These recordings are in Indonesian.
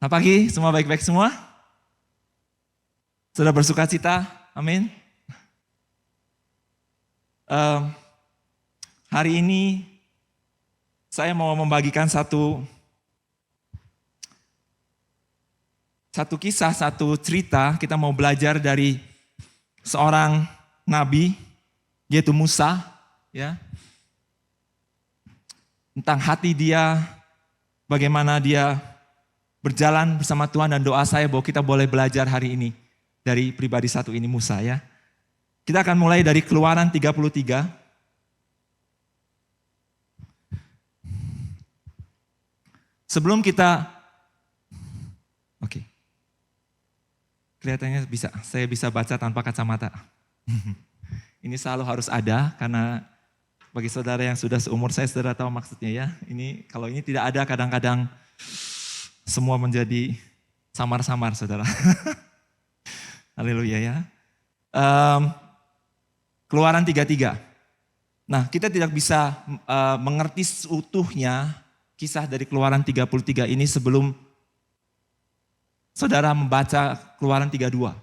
Selamat pagi, semua baik-baik semua? Sudah bersuka cita? Amin. Hari ini saya mau membagikan satu kisah, satu cerita. Kita mau belajar dari seorang nabi, yaitu Musa, ya. Tentang hati dia, bagaimana dia berjalan bersama Tuhan, dan doa saya bahwa kita boleh belajar hari ini dari pribadi satu ini, Musa, ya. Kita akan mulai dari Keluaran 33. Sebelum kita, kelihatannya saya bisa baca tanpa kacamata. Ini selalu harus ada, karena bagi saudara yang sudah seumur saya, saudara tahu maksudnya, ya. Kalau ini tidak ada, kadang-kadang semua menjadi samar-samar, saudara. Haleluya, ya. Keluaran 33. Nah, kita tidak bisa mengerti seutuhnya kisah dari Keluaran 33 ini sebelum saudara membaca Keluaran 32.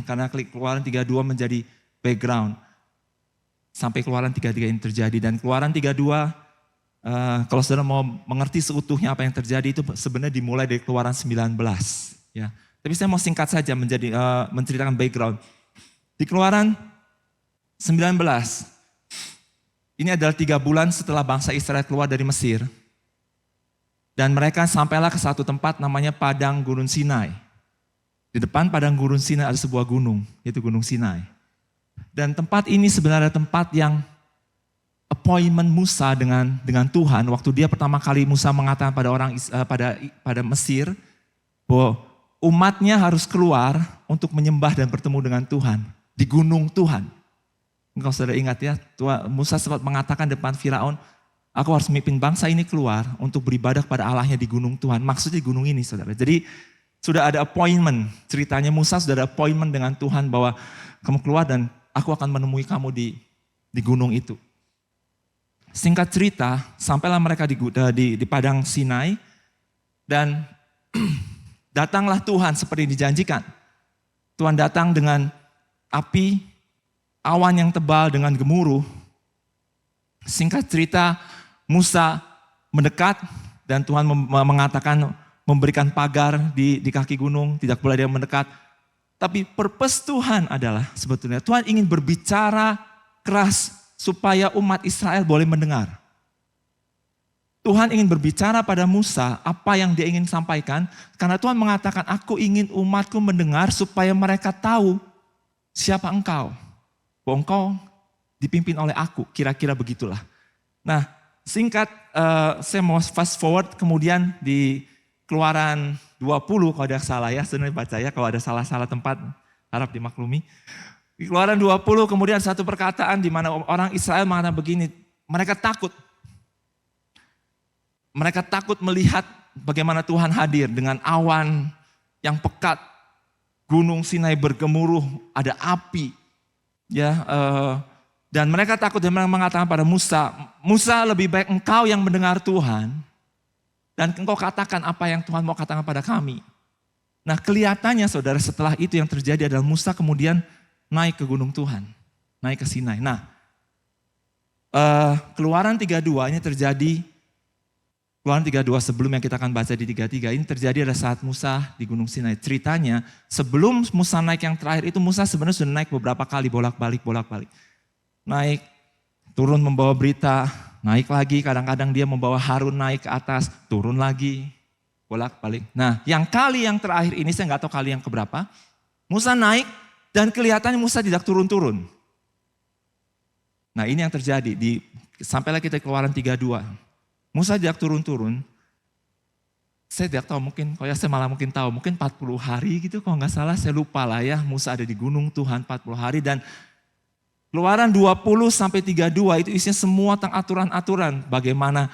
Karena Keluaran 32 menjadi background sampai Keluaran 33 ini terjadi. Dan Keluaran 32, kalau saudara mau mengerti seutuhnya apa yang terjadi, itu sebenarnya dimulai dari Keluaran 19. Ya. Tapi saya mau singkat saja menceritakan background. Di Keluaran 19, ini adalah 3 bulan setelah bangsa Israel keluar dari Mesir. Dan mereka sampailah ke satu tempat namanya Padang Gurun Sinai. Di depan Padang Gurun Sinai ada sebuah gunung, yaitu Gunung Sinai. Dan tempat ini sebenarnya tempat yang appointment Musa dengan Tuhan. Waktu dia pertama kali Musa mengatakan pada pada Mesir bahwa umatnya harus keluar untuk menyembah dan bertemu dengan Tuhan di gunung Tuhan. Kalau saudara ingat, ya, Musa sempat mengatakan depan Firaun, aku harus memimpin bangsa ini keluar untuk beribadah pada Allahnya di gunung Tuhan. Maksudnya di gunung ini, saudara. Jadi sudah ada appointment, ceritanya Musa sudah ada appointment dengan Tuhan bahwa kamu keluar dan aku akan menemui kamu di gunung itu. Singkat cerita, sampailah mereka di Padang Sinai, dan datanglah Tuhan seperti dijanjikan. Tuhan datang dengan api, awan yang tebal dengan gemuruh. Singkat cerita, Musa mendekat dan Tuhan mengatakan, memberikan pagar di kaki gunung, tidak boleh dia mendekat. Tapi purpose Tuhan adalah sebetulnya Tuhan ingin berbicara keras supaya umat Israel boleh mendengar. Tuhan ingin berbicara pada Musa apa yang dia ingin sampaikan, karena Tuhan mengatakan, aku ingin umatku mendengar supaya mereka tahu siapa engkau. Bahwa engkau dipimpin oleh aku, kira-kira begitulah. Nah, singkat, saya mau fast forward kemudian di Keluaran 20, kalau ada salah, ya, sebenarnya baca, ya, kalau ada salah-salah tempat, harap dimaklumi. Di Keluaran 20 kemudian satu perkataan di mana orang Israel mengatakan begini, mereka takut. Mereka takut melihat bagaimana Tuhan hadir dengan awan yang pekat, Gunung Sinai bergemuruh, ada api. Ya, dan mereka takut dan mereka mengatakan pada Musa, Musa, lebih baik engkau yang mendengar Tuhan dan engkau katakan apa yang Tuhan mau katakan pada kami. Nah, kelihatannya saudara, setelah itu yang terjadi adalah Musa kemudian naik ke gunung Tuhan, naik ke Sinai. Nah, Keluaran 32 ini terjadi, Keluaran 32 sebelum yang kita akan baca di 33, ini terjadi pada saat Musa di gunung Sinai. Ceritanya, sebelum Musa naik yang terakhir itu, Musa sebenarnya sudah naik beberapa kali, bolak-balik. Naik, turun membawa berita, naik lagi, kadang-kadang dia membawa Harun naik ke atas, turun lagi, bolak-balik. Nah, yang kali yang terakhir ini, saya nggak tahu kali yang keberapa, Musa naik, dan kelihatannya Musa tidak turun-turun. Nah, ini yang terjadi. Sampailah kita Keluaran 32. Musa tidak turun-turun. Saya tidak tahu, saya malah mungkin tahu. Mungkin 40 hari gitu, kalau nggak salah, saya lupa lah, ya. Musa ada di gunung Tuhan 40 hari. Dan Keluaran 20 sampai 32 itu isinya semua tentang aturan-aturan. Bagaimana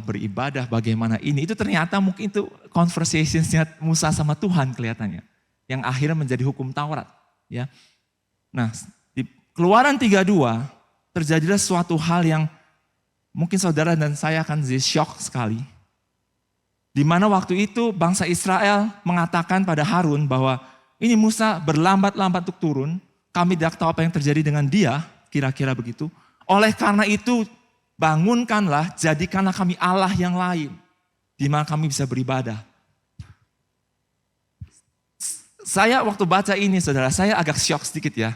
beribadah, bagaimana ini. Itu ternyata mungkin itu conversationsnya Musa sama Tuhan kelihatannya. Yang akhirnya menjadi hukum Taurat, ya. Nah, di Keluaran 32 terjadilah suatu hal yang mungkin saudara dan saya akan jadi shock sekali. Di mana waktu itu bangsa Israel mengatakan pada Harun bahwa ini Musa berlambat-lambat untuk turun. Kami tidak tahu apa yang terjadi dengan dia, kira-kira begitu. Oleh karena itu bangunkanlah, jadikanlah kami Allah yang lain. Di mana kami bisa beribadah. Saya waktu baca ini saudara, saya agak syok sedikit ya.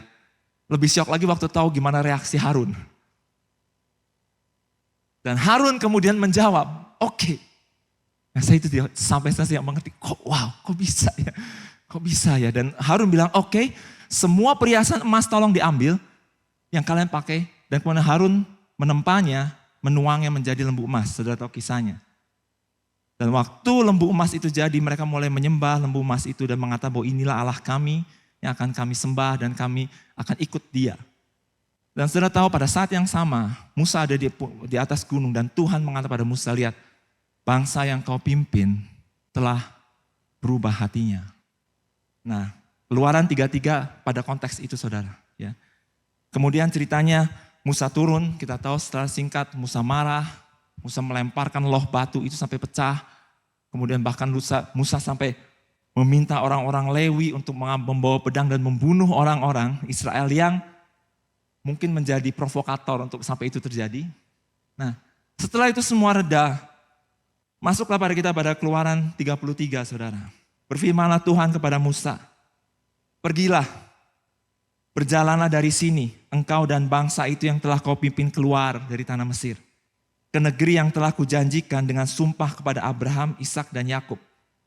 Lebih syok lagi waktu tahu gimana reaksi Harun. Dan Harun kemudian menjawab, oke. Nah, saya itu sampai saya mengerti, kok bisa ya? Kok bisa ya? Dan Harun bilang, oke, semua perhiasan emas tolong diambil yang kalian pakai. Dan kemudian Harun menempanya, menuangnya menjadi lembu emas. Saudara tahu kisahnya. Dan waktu lembu emas itu jadi, mereka mulai menyembah lembu emas itu dan mengatakan bahwa inilah Allah kami yang akan kami sembah dan kami akan ikut dia. Dan saudara tahu pada saat yang sama, Musa ada di atas gunung dan Tuhan mengatakan pada Musa, lihat, bangsa yang kau pimpin telah berubah hatinya. Nah, Keluaran 33 pada konteks itu saudara. Ya. Kemudian ceritanya Musa turun, kita tahu setelah singkat Musa marah, Musa melemparkan loh batu itu sampai pecah. Kemudian bahkan Musa sampai meminta orang-orang Lewi untuk membawa pedang dan membunuh orang-orang Israel yang mungkin menjadi provokator untuk sampai itu terjadi. Nah, setelah itu semua reda, masuklah pada kita pada Keluaran 33 saudara. Berfirmanlah Tuhan kepada Musa, pergilah, berjalanlah dari sini, engkau dan bangsa itu yang telah kau pimpin keluar dari tanah Mesir, ke negeri yang telah kujanjikan dengan sumpah kepada Abraham, Ishak dan Yakub.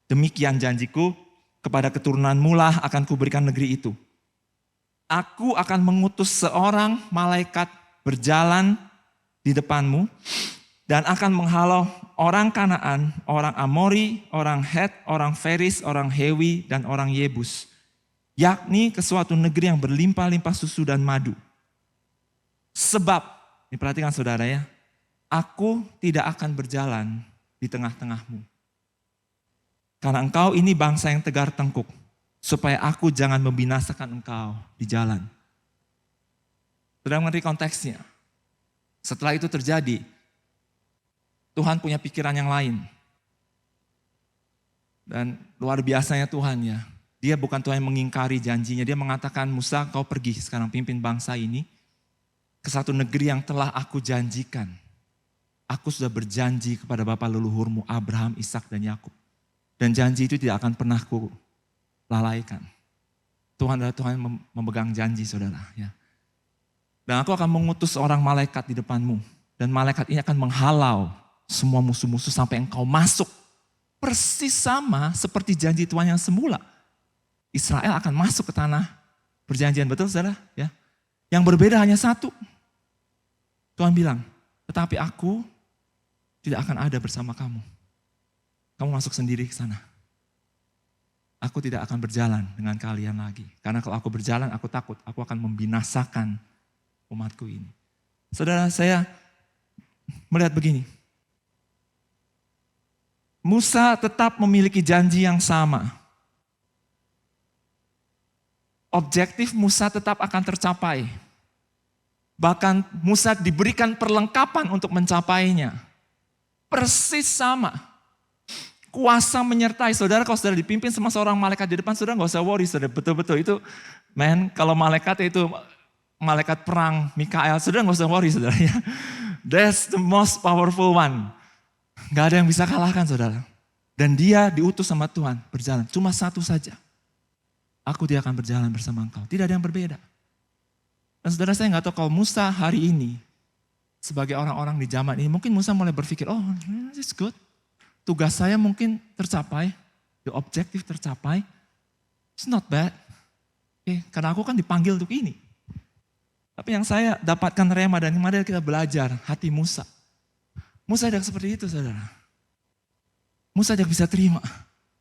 Demikian janjiku, kepada keturunanmu lah akan kuberikan negeri itu. Aku akan mengutus seorang malaikat berjalan di depanmu dan akan menghalau orang Kanaan, orang Amori, orang Het, orang Feris, orang Hewi, dan orang Yebus. Yakni ke suatu negeri yang berlimpah-limpah susu dan madu. Sebab, ini perhatikan saudara ya, aku tidak akan berjalan di tengah-tengahmu. Karena engkau ini bangsa yang tegar tengkuk, supaya aku jangan membinasakan engkau di jalan. Sudah mengerti konteksnya. Setelah itu terjadi, Tuhan punya pikiran yang lain. Dan luar biasanya Tuhan ya. Dia bukan Tuhan yang mengingkari janjinya. Dia mengatakan, Musa kau pergi sekarang pimpin bangsa ini ke satu negeri yang telah aku janjikan. Aku sudah berjanji kepada bapa leluhurmu Abraham, Ishak dan Yakub. Dan janji itu tidak akan pernah ku lalaikan. Tuhan adalah Tuhan yang memegang janji saudara. Ya. Dan aku akan mengutus seorang malaikat di depanmu. Dan malaikat ini akan menghalau semua musuh-musuh sampai engkau masuk. Persis sama seperti janji Tuhan yang semula. Israel akan masuk ke tanah perjanjian, betul saudara? Ya. Yang berbeda hanya satu. Tuhan bilang, tetapi aku tidak akan ada bersama kamu. Kamu masuk sendiri ke sana. Aku tidak akan berjalan dengan kalian lagi. Karena kalau aku berjalan, aku takut. Aku akan membinasakan umatku ini. Saudara, saya melihat begini. Musa tetap memiliki janji yang sama. Objektif Musa tetap akan tercapai. Bahkan Musa diberikan perlengkapan untuk mencapainya. Persis sama. Kuasa menyertai saudara, kalau saudara dipimpin sama seorang malaikat di depan, saudara gak usah worry, saudara betul-betul itu, kalau malaikat itu malaikat perang, Mikael, saudara gak usah worry saudara ya. That's the most powerful one. Gak ada yang bisa kalahkan saudara. Dan dia diutus sama Tuhan berjalan, cuma satu saja. Aku tidak akan berjalan bersama engkau, tidak ada yang berbeda. Dan saudara saya gak tahu kalau Musa hari ini, sebagai orang-orang di zaman ini, mungkin Musa mulai berpikir, oh this is good. Tugas saya mungkin tercapai, the objective tercapai, it's not bad. Karena aku kan dipanggil untuk ini. Tapi yang saya dapatkan rema dan mari kita belajar hati Musa. Musa tidak seperti itu saudara. Musa tidak bisa terima.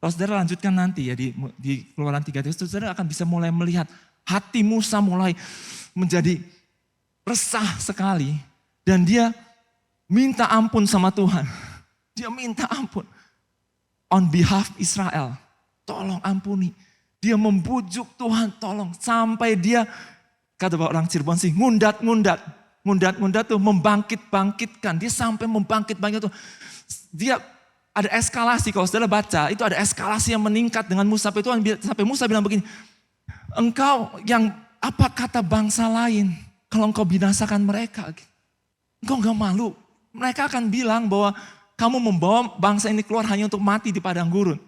Kalau saudara lanjutkan nanti ya di Keluaran 3, saudara akan bisa mulai melihat hati Musa mulai menjadi resah sekali. Dan dia minta ampun sama Tuhan. Dia minta ampun. On behalf Israel. Tolong ampuni. Dia membujuk Tuhan tolong. Sampai dia, kata orang Cirebon sih, ngundat-ngundat. Ngundat-ngundat tuh membangkit-bangkitkan. Dia sampai membangkit-bangkit tuh. Dia ada eskalasi, kalau saudara baca, itu ada eskalasi yang meningkat dengan Musa. Sampai Musa bilang begini, engkau yang apa kata bangsa lain kalau engkau binasakan mereka? Engkau gak malu? Mereka akan bilang bahwa kamu membawa bangsa ini keluar hanya untuk mati di padang gurun.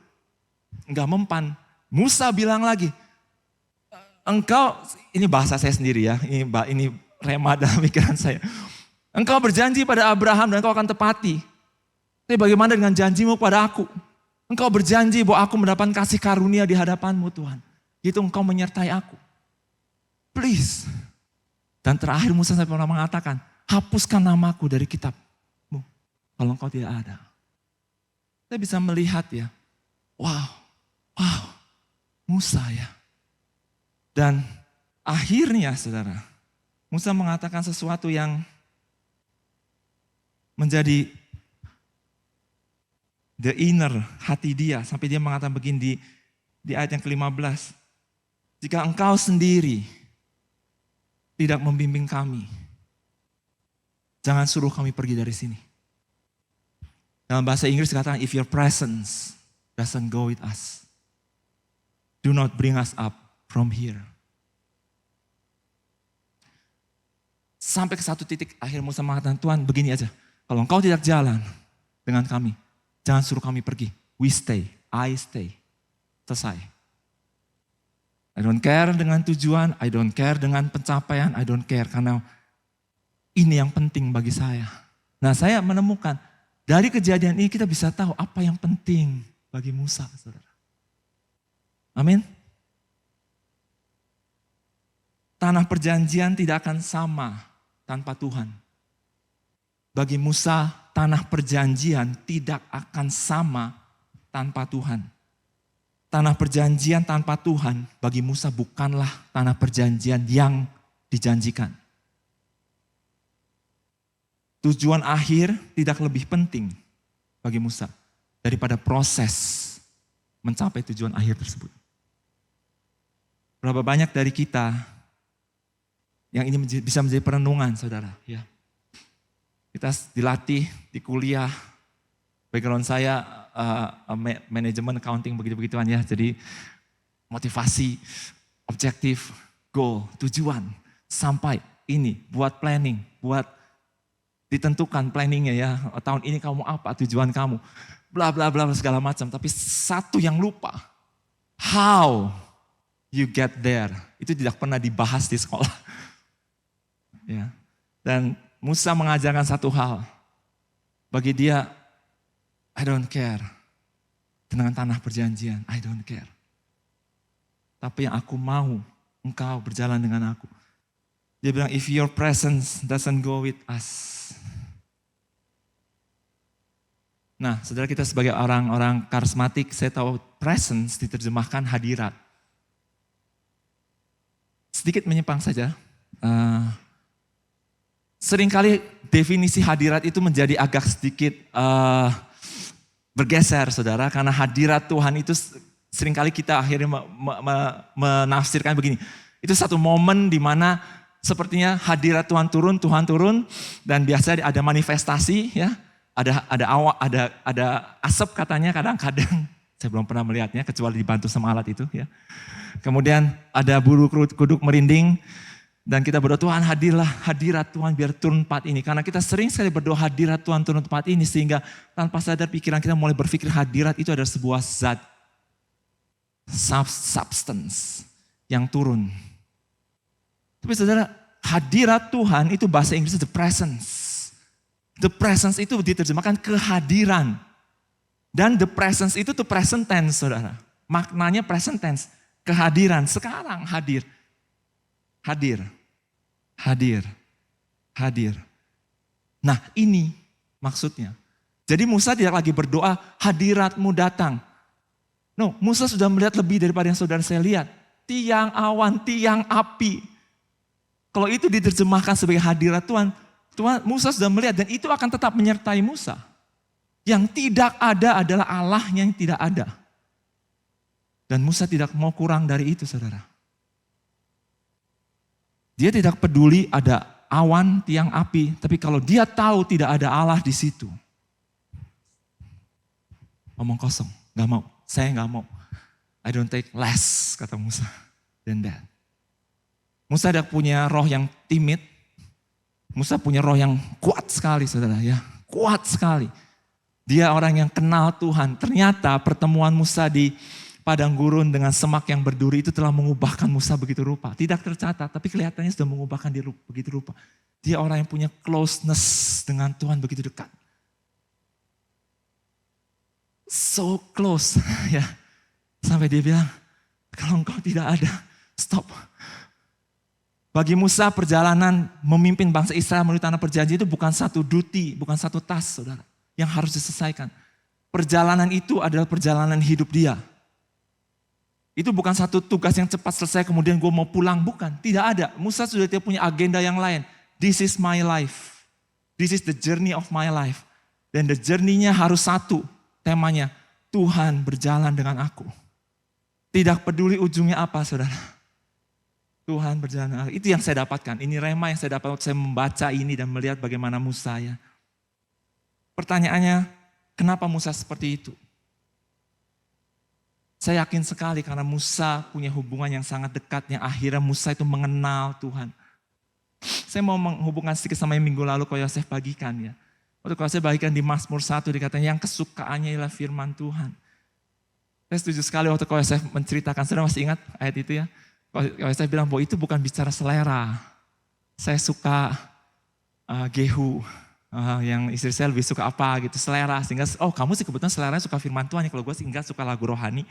Enggak mempan. Musa bilang lagi, engkau, ini bahasa saya sendiri ya, ini rema dalam pikiran saya. Engkau berjanji pada Abraham dan engkau akan tepati. Tapi bagaimana dengan janjimu pada aku? Engkau berjanji bahwa aku mendapat kasih karunia di hadapanmu Tuhan. Itu engkau menyertai aku. Please. Dan terakhir Musa sampai pernah mengatakan, hapuskan namaku dari kitabmu kalau engkau tidak ada. Saya bisa melihat ya, wow, Musa ya. Dan akhirnya saudara, Musa mengatakan sesuatu yang menjadi the inner hati dia. Sampai dia mengatakan begini di ayat yang ke-15. Jika engkau sendiri tidak membimbing kami, jangan suruh kami pergi dari sini. Dalam bahasa Inggris dikatakan, if your presence doesn't go with us, do not bring us up from here. Sampai ke satu titik akhir Musa mengatakan, Tuhan begini aja, kalau engkau tidak jalan dengan kami, jangan suruh kami pergi. We stay, I stay. Selesai. I don't care dengan tujuan, I don't care dengan pencapaian, I don't care karena ini yang penting bagi saya. Nah, saya menemukan dari kejadian ini kita bisa tahu apa yang penting bagi Musa, saudara. Amin. Tanah perjanjian tidak akan sama tanpa Tuhan. Bagi Musa, tanah perjanjian tidak akan sama tanpa Tuhan. Tanah perjanjian tanpa Tuhan bagi Musa bukanlah tanah perjanjian yang dijanjikan. Tujuan akhir tidak lebih penting bagi Musa daripada proses mencapai tujuan akhir tersebut. Berapa banyak dari kita yang ini bisa menjadi perenungan, saudara. Ya. Kita dilatih di kuliah, background saya manajemen, accounting, begitu-begituan ya. Jadi motivasi, objektif, goal, tujuan, sampai ini, buat planning, buat ditentukan planningnya ya. Tahun ini kamu apa, tujuan kamu, bla bla bla segala macam. Tapi satu yang lupa, how you get there, itu tidak pernah dibahas di sekolah. Ya. Dan Musa mengajarkan satu hal, bagi dia, I don't care dengan tanah perjanjian, I don't care. Tapi yang aku mau, engkau berjalan dengan aku. Dia bilang, if your presence doesn't go with us. Nah, saudara, kita sebagai orang-orang karismatik, saya tahu presence diterjemahkan hadirat. Sedikit menyimpang saja. Seringkali definisi hadirat itu menjadi agak sedikit bergeser, saudara, karena hadirat Tuhan itu seringkali kita akhirnya menafsirkan begini. Itu satu momen di mana sepertinya hadirat Tuhan turun, dan biasanya ada manifestasi, ya, ada asap katanya kadang-kadang. Saya belum pernah melihatnya kecuali dibantu sama alat itu, ya. Kemudian ada bulu kuduk merinding. Dan kita berdoa, Tuhan hadirlah, hadirat Tuhan biar turun tempat ini. Karena kita sering sekali berdoa hadirat Tuhan turun tempat ini. Sehingga tanpa sadar pikiran kita mulai berpikir hadirat itu adalah sebuah zat. Substance yang turun. Tapi saudara, hadirat Tuhan itu bahasa Inggrisnya the presence. The presence itu diterjemahkan kehadiran. Dan the presence itu tuh present tense, saudara. Maknanya present tense. Kehadiran, sekarang hadir. Hadir. Nah, ini maksudnya. Jadi Musa tidak lagi berdoa, hadiratmu datang. No, Musa sudah melihat lebih daripada yang saudara saya lihat. Tiang awan, tiang api. Kalau itu diterjemahkan sebagai hadirat Tuhan, Musa sudah melihat dan itu akan tetap menyertai Musa. Yang tidak ada adalah Allah yang tidak ada. Dan Musa tidak mau kurang dari itu, saudara. Dia tidak peduli ada awan, tiang api, tapi kalau dia tahu tidak ada Allah di situ, omong kosong, gak mau, saya gak mau. I don't take less, kata Musa, than that. Musa ada punya roh yang timid, Musa punya roh yang kuat sekali saudara ya, kuat sekali. Dia orang yang kenal Tuhan. Ternyata pertemuan Musa di padang gurun dengan semak yang berduri itu telah mengubahkan Musa begitu rupa. Tidak tercatat, tapi kelihatannya sudah mengubahkan dia begitu rupa. Dia orang yang punya closeness dengan Tuhan begitu dekat. So close ya. Sampai dia bilang, kalau engkau tidak ada, stop. Bagi Musa perjalanan memimpin bangsa Israel menuju tanah perjanjian itu bukan satu duty, bukan satu task saudara. Yang harus diselesaikan. Perjalanan itu adalah perjalanan hidup dia. Itu bukan satu tugas yang cepat selesai kemudian gue mau pulang, bukan. Tidak ada, Musa sudah tidak punya agenda yang lain. This is my life. This is the journey of my life. Dan the journey-nya harus satu, temanya, Tuhan berjalan dengan aku. Tidak peduli ujungnya apa saudara. Tuhan berjalan dengan aku. Itu yang saya dapatkan, ini rema yang saya dapat waktu saya membaca ini dan melihat bagaimana Musa ya. Pertanyaannya, kenapa Musa seperti itu? Saya yakin sekali karena Musa punya hubungan yang sangat dekat, yang akhirnya Musa itu mengenal Tuhan. Saya mau menghubungkan sedikit sama yang minggu lalu kalau Yosef bagikan ya. Waktu kalau saya bagikan di Mazmur 1 dikatakan yang kesukaannya ialah firman Tuhan. Saya setuju sekali waktu kalau Yosef menceritakan, saudara masih ingat ayat itu ya? Kalau Yosef bilang bahwa itu bukan bicara selera. Saya suka Gehu. Yang istri saya lebih suka apa gitu, selera. Sehingga, oh kamu sih kebetulan seleranya suka firman Tuhan ya, kalau gue sih enggak suka lagu rohani.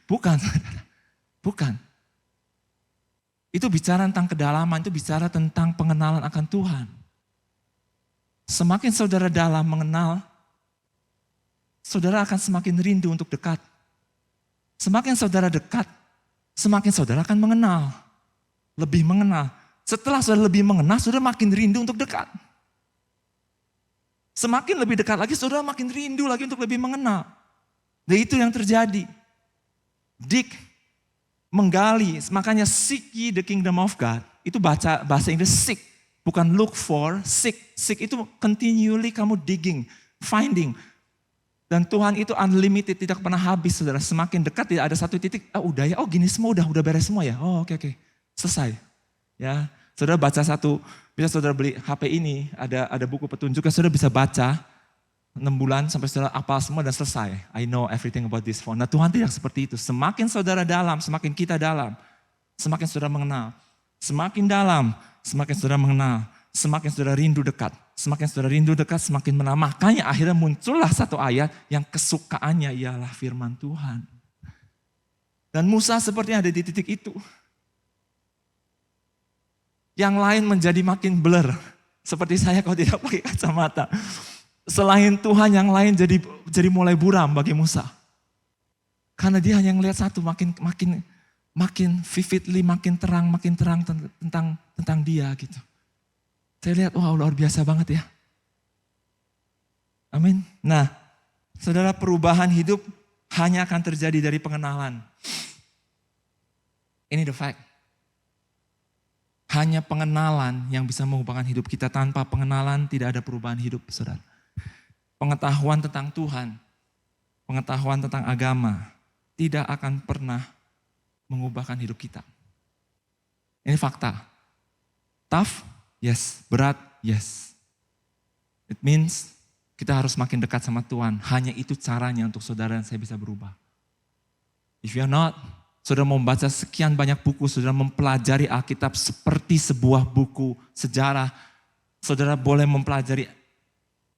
Bukan, bukan. Itu bicara tentang kedalaman, itu bicara tentang pengenalan akan Tuhan. Semakin saudara dalam mengenal, saudara akan semakin rindu untuk dekat. Semakin saudara dekat, semakin saudara akan mengenal. Lebih mengenal. Setelah saudara lebih mengenal, saudara makin rindu untuk dekat. Semakin lebih dekat lagi, saudara makin rindu lagi untuk lebih mengenal. Dan itu yang terjadi. Dig, menggali, makanya seek ye the kingdom of God. Itu bahasa Inggris seek, bukan look for, seek. Seek itu continually kamu digging, finding. Dan Tuhan itu unlimited, tidak pernah habis saudara. Semakin dekat tidak ada satu titik, udah ya, gini semua udah beres semua ya. Oh oke, selesai. Ya, saudara baca satu, bisa saudara beli HP ini, ada buku petunjuk, saudara bisa baca 6 bulan sampai saudara hafal semua dan selesai. I know everything about this phone. Nah Tuhan tidak seperti itu. Semakin saudara dalam, semakin kita dalam, semakin saudara mengenal. Semakin dalam, semakin saudara mengenal. Semakin saudara rindu dekat. Semakin saudara rindu dekat, semakin mengenal. Makanya akhirnya muncullah satu ayat yang kesukaannya ialah firman Tuhan. Dan Musa sepertinya ada di titik itu. Yang lain menjadi makin blur. Seperti saya kalau tidak pakai kacamata. Selain Tuhan yang lain jadi mulai buram bagi Musa. Karena dia hanya melihat satu, makin vividly, makin terang tentang dia gitu. Saya lihat, wow luar biasa banget ya. Amin. Nah, saudara, perubahan hidup hanya akan terjadi dari pengenalan. Ini the fact. Hanya pengenalan yang bisa mengubahkan hidup kita. Tanpa pengenalan tidak ada perubahan hidup, saudara. Pengetahuan tentang Tuhan, pengetahuan tentang agama, tidak akan pernah mengubahkan hidup kita. Ini fakta. Tough? Yes. Berat? Yes. It means kita harus makin dekat sama Tuhan. Hanya itu caranya untuk saudara dan saya bisa berubah. If you're not, saudara mau membaca sekian banyak buku, saudara mempelajari Alkitab seperti sebuah buku sejarah. Saudara boleh mempelajari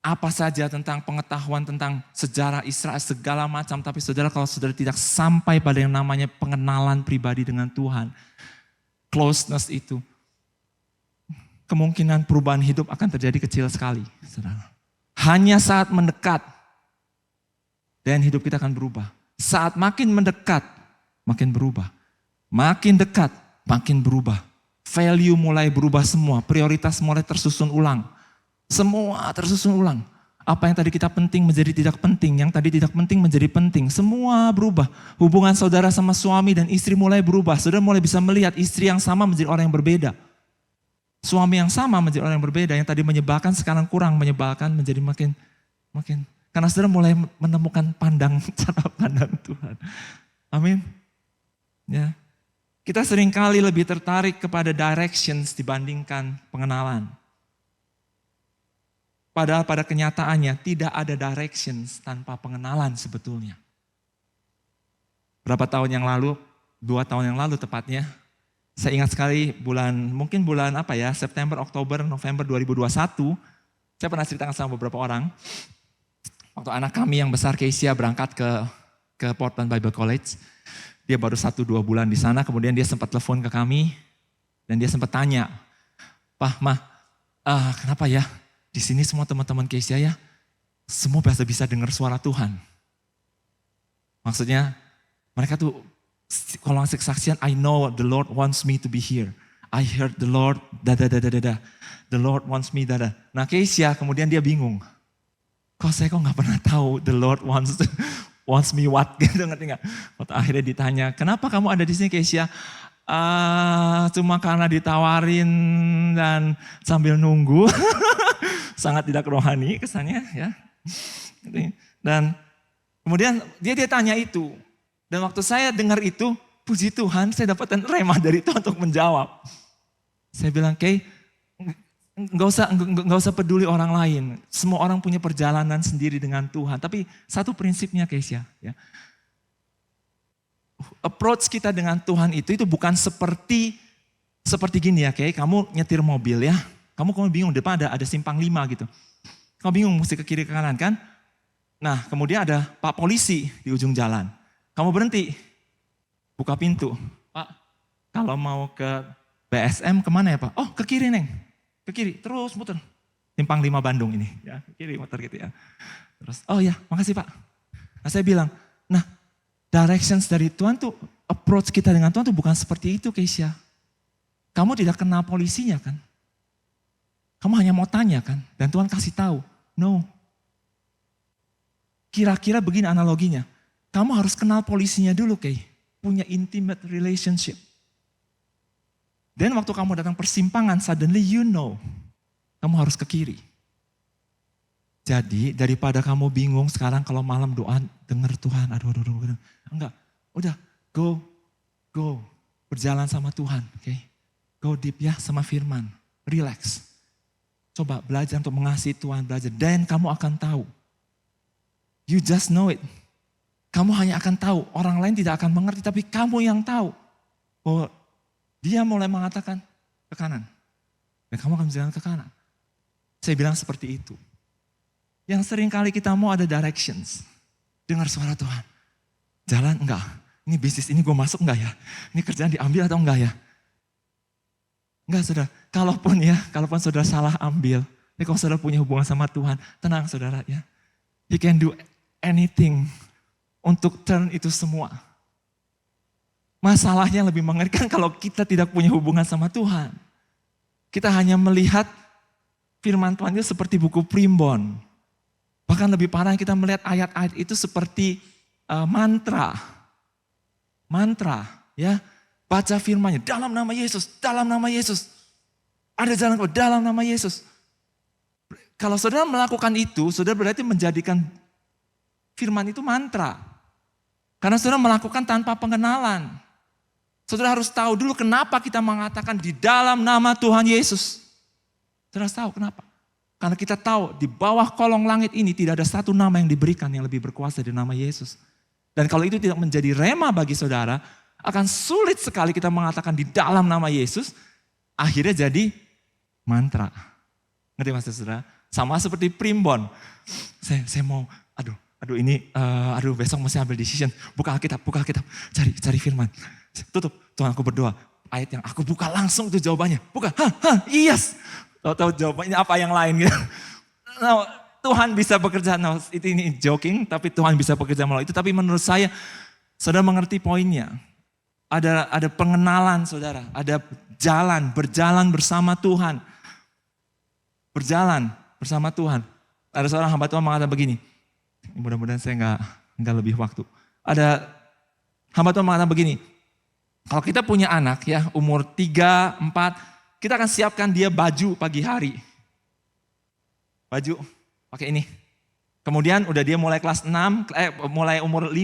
apa saja tentang pengetahuan tentang sejarah Israel, segala macam. Tapi saudara, kalau saudara tidak sampai pada yang namanya pengenalan pribadi dengan Tuhan, closeness itu, kemungkinan perubahan hidup akan terjadi kecil sekali. Saudara. Hanya saat mendekat, dan hidup kita akan berubah. Saat makin mendekat, makin berubah. Makin dekat, makin berubah. Value mulai berubah semua, prioritas mulai tersusun ulang. Semua tersusun ulang. Apa yang tadi kita penting menjadi tidak penting, yang tadi tidak penting menjadi penting. Semua berubah. Hubungan saudara sama suami dan istri mulai berubah. Saudara mulai bisa melihat istri yang sama menjadi orang yang berbeda. Suami yang sama menjadi orang yang berbeda. Yang tadi menyebalkan sekarang kurang menyebalkan, menjadi makin Karena saudara mulai menemukan cara pandang Tuhan. Amin. Ya. Kita seringkali lebih tertarik kepada directions dibandingkan pengenalan. Padahal pada kenyataannya tidak ada directions tanpa pengenalan sebetulnya. Berapa tahun yang lalu, 2 tahun yang lalu tepatnya, saya ingat sekali mungkin bulan September, Oktober, November 2021, saya pernah ceritakan sama beberapa orang, waktu anak kami yang besar Keisha berangkat ke Portland Bible College, dia baru 1-2 bulan di sana, kemudian dia sempat telepon ke kami, dan dia sempat tanya, "Pak, Ma, kenapa ya di sini semua teman-teman Keisha ya, semua bisa dengar suara Tuhan?" Maksudnya, mereka tuh kalau ngasih kesaksian, "I know the Lord wants me to be here. I heard the Lord, the Lord wants me, Nah Keisha kemudian dia bingung. Saya kok gak pernah tahu the Lord wants me what gitu, ngerti gak? Waktu akhirnya ditanya, "Kenapa kamu ada di sini Keisha?" Cuma karena ditawarin dan sambil nunggu. Sangat tidak rohani kesannya ya. Dan kemudian dia tanya itu. Dan waktu saya dengar itu, puji Tuhan saya dapatkan rema dari Tuhan untuk menjawab. Saya bilang, "Kay, Nggak usah peduli orang lain. Semua orang punya perjalanan sendiri dengan Tuhan. Tapi satu prinsipnya Keisha, ya. Approach kita dengan Tuhan itu bukan seperti gini ya, Kay. Kamu nyetir mobil ya. Kamu bingung depan ada simpang 5 gitu. Kamu bingung mesti ke kiri ke kanan kan? Nah kemudian ada Pak Polisi di ujung jalan. Kamu berhenti, buka pintu. "Pak, kalau mau ke BSM kemana ya Pak?" "Oh ke kiri Neng." Ke kiri, terus muter. Simpang 5 Bandung ini, ya, ke kiri muter gitu ya. Terus, "Oh ya, makasih Pak." Nah saya bilang, directions dari Tuhan tuh, approach kita dengan Tuhan tuh bukan seperti itu Keisha. Kamu tidak kenal polisinya kan? Kamu hanya mau tanya kan? Dan Tuhan kasih tahu, no. Kira-kira begini analoginya. Kamu harus kenal polisinya dulu Kay. Punya intimate relationship. Dan waktu kamu datang persimpangan, suddenly you know, kamu harus ke kiri. Jadi daripada kamu bingung sekarang kalau malam doa, dengar Tuhan, aduh. Enggak, udah go, berjalan sama Tuhan, oke? Go deep ya sama firman, relax. Coba belajar untuk mengasihi Tuhan, belajar. Dan kamu akan tahu, you just know it. Kamu hanya akan tahu, orang lain tidak akan mengerti, tapi kamu yang tahu. Bahwa dia mulai mengatakan ke kanan. Dan kamu akan berjalan ke kanan. Saya bilang seperti itu. Yang sering kali kita mau ada directions. Dengar suara Tuhan. Jalan enggak. Ini bisnis ini gue masuk enggak ya? Ini kerjaan diambil atau enggak ya? Enggak saudara. Kalaupun saudara salah ambil. Tapi kalau saudara punya hubungan sama Tuhan. Tenang saudara ya. He can do anything untuk turn itu semua. Masalahnya lebih mengerikan kalau kita tidak punya hubungan sama Tuhan. Kita hanya melihat firman Tuhan itu seperti buku primbon. Bahkan lebih parah kita melihat ayat-ayat itu seperti mantra. Mantra ya. Baca firmannya dalam nama Yesus, dalam nama Yesus. Ada jalan keluar dalam nama Yesus. Kalau saudara melakukan itu, saudara berarti menjadikan firman itu mantra. Karena saudara melakukan tanpa pengenalan. Saudara harus tahu dulu kenapa kita mengatakan di dalam nama Tuhan Yesus. Saudara harus tahu kenapa. Karena kita tahu di bawah kolong langit ini tidak ada satu nama yang diberikan yang lebih berkuasa dari nama Yesus. Dan kalau itu tidak menjadi rema bagi saudara, akan sulit sekali kita mengatakan di dalam nama Yesus, akhirnya jadi mantra. Ngerti maksud saudara? Sama seperti primbon. Saya mau, aduh besok mesti ambil decision. Buka Alkitab, cari firman. Tutup, Tuhan aku berdoa. Ayat yang aku buka langsung itu jawabannya. Buka, yes. Tahu jawabannya apa yang lain gitu. Nah, Tuhan bisa bekerja, ini joking, tapi Tuhan bisa bekerja melalui itu. Tapi menurut saya, saudara mengerti poinnya. Ada pengenalan saudara, ada berjalan bersama Tuhan. Berjalan bersama Tuhan. Ada seorang hamba Tuhan mengatakan begini, mudah-mudahan saya nggak lebih waktu. Ada hamba Tuhan mengatakan begini, kalau kita punya anak ya umur 3, 4, kita akan siapkan dia baju pagi hari. Baju pakai ini. Kemudian udah dia mulai kelas 6, mulai umur 5,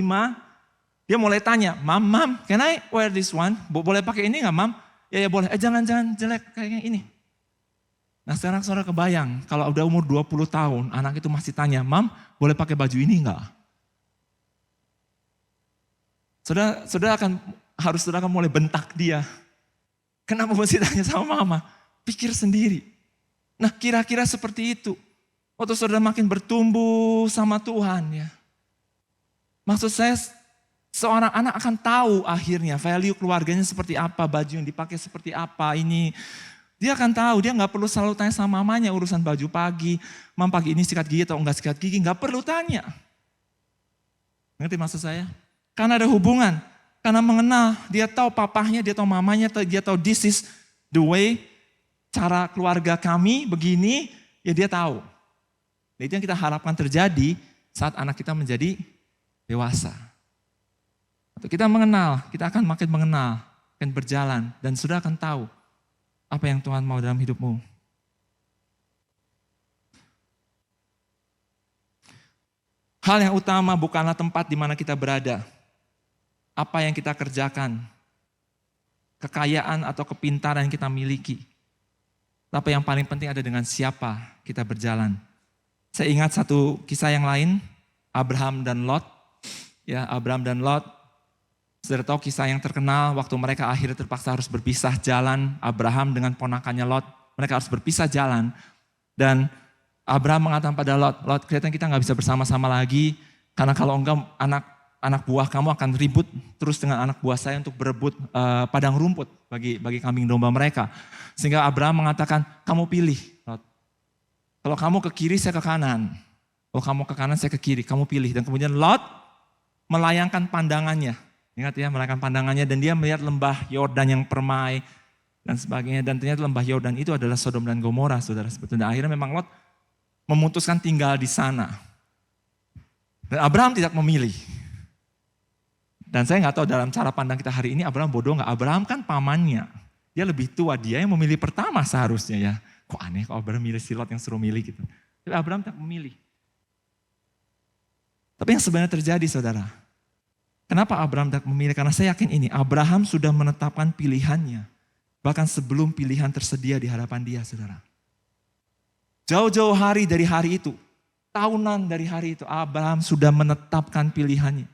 dia mulai tanya, Mam, can I wear this one? Boleh pakai ini gak, Mam? Ya boleh, jangan jelek kayak ini. Nah sekarang saudara kebayang, kalau udah umur 20 tahun, anak itu masih tanya, Mam, boleh pakai baju ini enggak? Saudara akan mulai bentak dia. Kenapa mesti tanya sama mama? Pikir sendiri. Nah kira-kira seperti itu. Waktu saudara makin bertumbuh sama Tuhan ya. Maksud saya, seorang anak akan tahu akhirnya value keluarganya seperti apa, baju yang dipakai seperti apa, ini. Dia akan tahu, dia gak perlu selalu tanya sama mamanya urusan baju pagi. Mam pagi ini sikat gigi atau enggak sikat gigi, gak perlu tanya. Ngerti maksud saya? Karena ada hubungan, karena mengenal, dia tahu papahnya, dia tahu mamanya, dia tahu this is the way, cara keluarga kami begini, ya dia tahu. Nah, itu yang kita harapkan terjadi saat anak kita menjadi dewasa. Atau kita mengenal, kita akan makin mengenal, akan berjalan, dan sudah akan tahu apa yang Tuhan mau dalam hidupmu. Hal yang utama bukanlah tempat di mana kita berada. Apa yang kita kerjakan. Kekayaan atau kepintaran yang kita miliki. Tapi yang paling penting ada dengan siapa kita berjalan. Saya ingat satu kisah yang lain. Abraham dan Lot. Ya, Abraham dan Lot. Saudara tahu kisah yang terkenal waktu mereka akhirnya terpaksa harus berpisah jalan. Abraham dengan ponakannya Lot, mereka harus berpisah jalan. Dan Abraham mengatakan pada Lot, Lot kelihatan kita gak bisa bersama-sama lagi. Karena kalau enggak anak buah kamu akan ribut terus dengan anak buah saya untuk berebut padang rumput bagi kambing domba mereka. Sehingga Abraham mengatakan, kamu pilih Lot. Kalau kamu ke kiri saya ke kanan. Kalau kamu ke kanan saya ke kiri, kamu pilih. Dan kemudian Lot melayangkan pandangannya. Ingat ya, melayangkan pandangannya dan dia melihat lembah Yordan yang permai dan sebagainya. Dan ternyata lembah Yordan itu adalah Sodom dan Gomora, saudara. Sebetulnya akhirnya memang Lot memutuskan tinggal di sana. Dan Abraham tidak memilih. Dan saya nggak tahu dalam cara pandang kita hari ini Abraham bodoh nggak? Abraham kan pamannya. Dia lebih tua, dia yang memilih pertama seharusnya ya. Kok aneh kok Abraham milih si Lot yang suruh milih gitu. Tapi Abraham tidak memilih. Tapi yang sebenarnya terjadi saudara. Kenapa Abraham tidak memilih? Karena saya yakin ini, Abraham sudah menetapkan pilihannya. Bahkan sebelum pilihan tersedia di hadapan dia, saudara. Jauh-jauh hari dari hari itu, tahunan dari hari itu, Abraham sudah menetapkan pilihannya.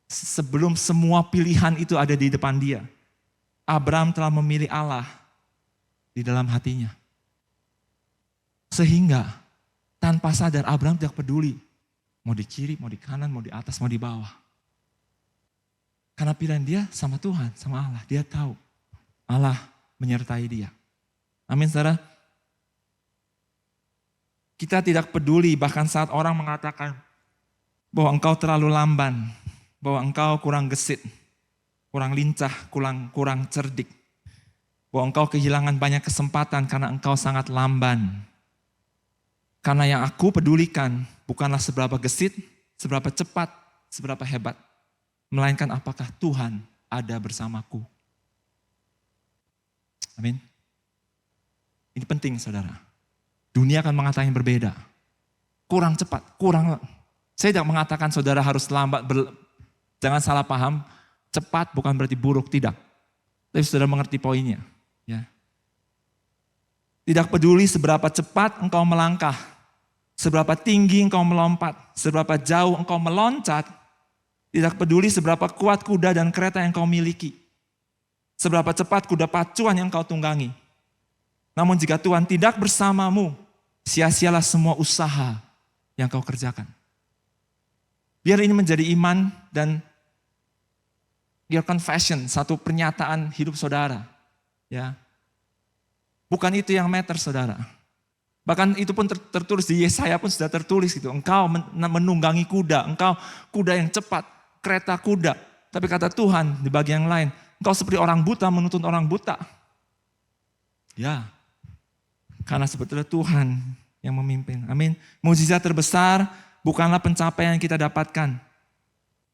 Sebelum semua pilihan itu ada di depan dia, Abraham telah memilih Allah di dalam hatinya. Sehingga tanpa sadar Abraham tidak peduli. Mau di kiri, mau di kanan, mau di atas, mau di bawah. Karena pilihan dia sama Tuhan, sama Allah. Dia tahu Allah menyertai dia. Amin saudara. Kita tidak peduli bahkan saat orang mengatakan bahwa engkau terlalu lamban. Bahwa engkau kurang gesit, kurang lincah, kurang cerdik. Bahwa engkau kehilangan banyak kesempatan karena engkau sangat lamban. Karena yang aku pedulikan bukanlah seberapa gesit, seberapa cepat, seberapa hebat. Melainkan apakah Tuhan ada bersamaku. Amin. Ini penting saudara. Dunia akan mengatakan yang berbeda. Kurang cepat, Saya tidak mengatakan saudara harus lambat, jangan salah paham. Cepat bukan berarti buruk, tidak. Tapi saudara mengerti poinnya. Ya. Tidak peduli seberapa cepat engkau melangkah. Seberapa tinggi engkau melompat. Seberapa jauh engkau meloncat. Tidak peduli seberapa kuat kuda dan kereta yang kau miliki. Seberapa cepat kuda pacuan yang kau tunggangi. Namun jika Tuhan tidak bersamamu, sia-sialah semua usaha yang kau kerjakan. Biar ini menjadi iman dan your confession, satu pernyataan hidup saudara. Ya. Bukan itu yang matter saudara. Bahkan itu pun tertulis di Yesaya pun sudah tertulis gitu. Engkau menunggangi kuda, engkau kuda yang cepat, kereta kuda. Tapi kata Tuhan di bagian lain, engkau seperti orang buta menuntun orang buta. Ya, karena sebetulnya Tuhan yang memimpin. Amin. Mukjizat terbesar bukanlah pencapaian yang kita dapatkan.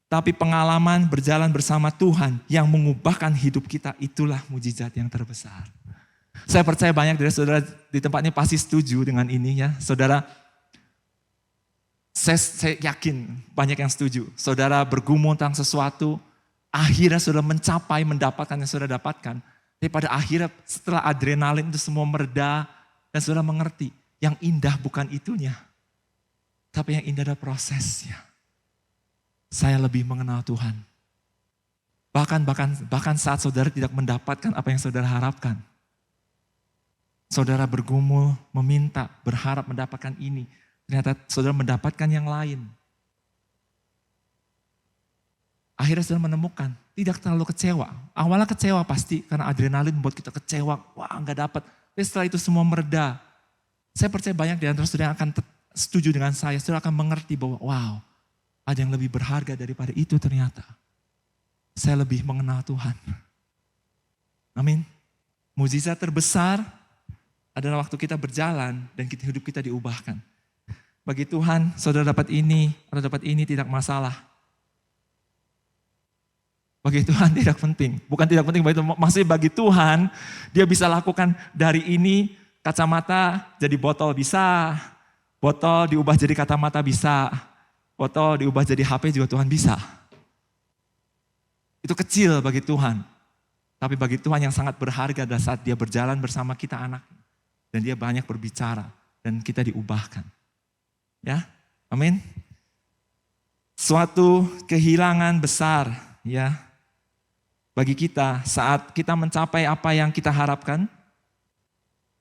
Tapi pengalaman berjalan bersama Tuhan yang mengubahkan hidup kita, itulah mukjizat yang terbesar. Saya percaya banyak dari saudara di tempat ini pasti setuju dengan ini ya. Saudara, Saya yakin banyak yang setuju. Saudara bergumul tentang sesuatu, akhirnya sudah mencapai, mendapatkan yang sudah dapatkan. Tapi pada akhirnya setelah adrenalin itu semua mereda, dan saudara mengerti, yang indah bukan itunya. Tapi yang indah adalah prosesnya. Saya lebih mengenal Tuhan. Bahkan saat saudara tidak mendapatkan apa yang saudara harapkan. Saudara bergumul, meminta, berharap mendapatkan ini. Ternyata saudara mendapatkan yang lain. Akhirnya saudara menemukan, tidak terlalu kecewa. Awalnya kecewa pasti, karena adrenalin membuat kita kecewa. Wah, nggak dapat. Tapi setelah itu semua mereda. Saya percaya banyak di antara saudara yang akan setuju dengan saya. Saudara akan mengerti bahwa, wow, ada yang lebih berharga daripada itu ternyata. Saya lebih mengenal Tuhan. Amin. Mukjizat terbesar adalah waktu kita berjalan dan hidup kita diubahkan. Bagi Tuhan, saudara dapat ini atau dapat ini tidak masalah. Bagi Tuhan tidak penting. Bukan tidak penting, maksudnya bagi Tuhan, dia bisa lakukan dari ini kacamata jadi botol bisa. Botol diubah jadi kacamata bisa. Botol diubah jadi HP juga Tuhan bisa. Itu kecil bagi Tuhan. Tapi bagi Tuhan yang sangat berharga adalah saat dia berjalan bersama kita anak. Dan dia banyak berbicara. Dan kita diubahkan. Ya, amin. Suatu kehilangan besar ya bagi kita saat kita mencapai apa yang kita harapkan.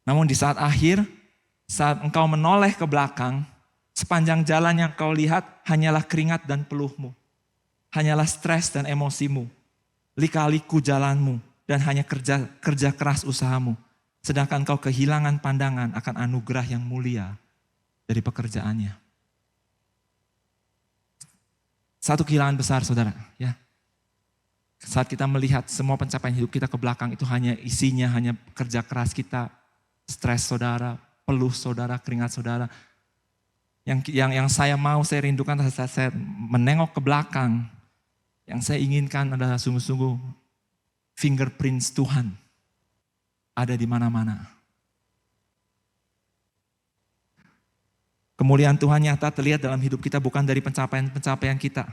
Namun di saat akhir, saat engkau menoleh ke belakang, sepanjang jalan yang kau lihat hanyalah keringat dan peluhmu. Hanyalah stres dan emosimu. Lika-liku jalanmu dan hanya kerja keras usahamu. Sedangkan kau kehilangan pandangan akan anugerah yang mulia dari pekerjaannya. Satu kehilangan besar saudara. Ya. Saat kita melihat semua pencapaian hidup kita ke belakang itu hanya isinya, hanya kerja keras kita, stres saudara, peluh saudara, keringat saudara. Yang saya mau, saya rindukan saat saya menengok ke belakang. Yang saya inginkan adalah sungguh-sungguh fingerprints Tuhan ada di mana-mana. Kemuliaan Tuhan nyata terlihat dalam hidup kita bukan dari pencapaian-pencapaian kita.